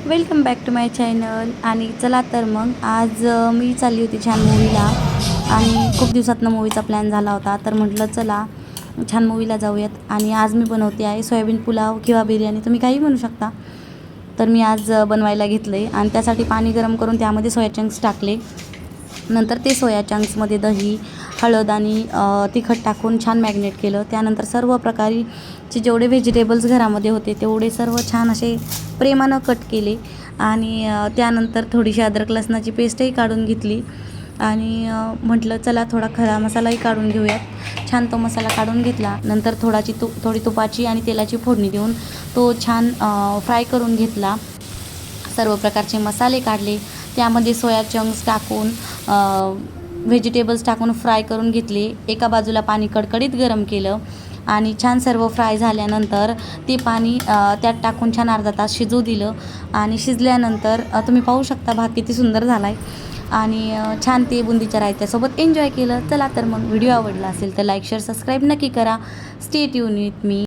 Welcome back to my channel. आणि चला तर मग आज मी चालली होती छान मूवीला आणि खूप दिवसातनं मूवीचा प्लॅन झाला होता, तर म्हटलं चला छान मूवीला जाऊयात. आणि आज मी बनवते आहे सोयाबीन पुलाव किंवा बिर्याणी, तुम्ही काही म्हणू शकता. तर मी आज बनवायला घेतलं आहे आणि त्यासाठी पाणी गरम करून त्यामध्ये सोया चंक्स टाकले. नंतर ते सोया चंक्समध्ये दही, हळद आणि तिखट टाकून छान मॅग्नेट केलं. त्यानंतर सर्व प्रकारचे जेवढे व्हेजिटेबल्स घरामध्ये होते तेवढे सर्व छान असे प्रेमानं कट केले. आणि त्यानंतर थोडीशी अद्रक लसणाची पेस्टही काढून घेतली. आणि म्हटलं चला थोडा खडा मसालाही काढून घेऊयात. छान तो मसाला काढून घेतला. नंतर थोडी तुपाची आणि तेलाची फोडणी देऊन तो छान फ्राय करून घेतला. सर्व प्रकारचे मसाले काढले, त्यामध्ये सोया चंक्स टाकून व्हेजिटेबल्स टाकून फ्राय करून घेतले. एका बाजूला पाणी कडकडीत गरम केलं आणि छान सर्व फ्राय झाल्यानंतर ते पाणी त्यात टाकून छान अर्धा तास शिजू दिलं. आणि शिजल्यानंतर तुम्ही पाहू शकता भात किती सुंदर झाला आहे. आणि छान ते बुंदीच्या रायत्यासोबत एन्जॉय केलं. चला तर मग व्हिडिओ आवडला असेल तर लाईक शेअर सबस्क्राईब नक्की करा. Stay tune with me.